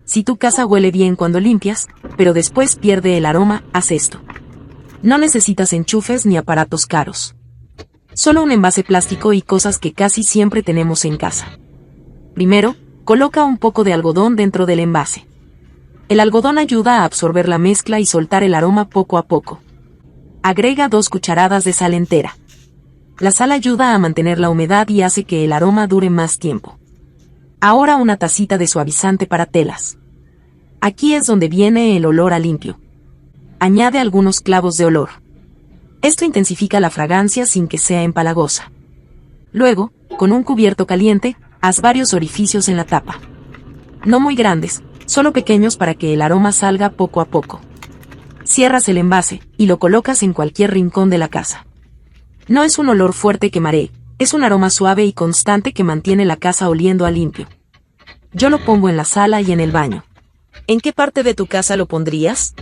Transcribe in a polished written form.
Si tu casa huele bien cuando limpias, pero después pierde el aroma, haz esto. No necesitas enchufes ni aparatos caros. Solo un envase plástico y cosas que casi siempre tenemos en casa. Primero, coloca un poco de algodón dentro del envase. El algodón ayuda a absorber la mezcla y soltar el aroma poco a poco. Agrega 2 cucharadas de sal entera. La sal ayuda a mantener la humedad y hace que el aroma dure más tiempo. Ahora una tacita de suavizante para telas. Aquí es donde viene el olor a limpio. Añade algunos clavos de olor. Esto intensifica la fragancia sin que sea empalagosa. Luego, con un cubierto caliente, haz varios orificios en la tapa. No muy grandes, solo pequeños para que el aroma salga poco a poco. Cierras el envase y lo colocas en cualquier rincón de la casa. No es un olor fuerte que maree, es un aroma suave y constante que mantiene la casa oliendo a limpio. Yo lo pongo en la sala y en el baño. ¿En qué parte de tu casa lo pondrías?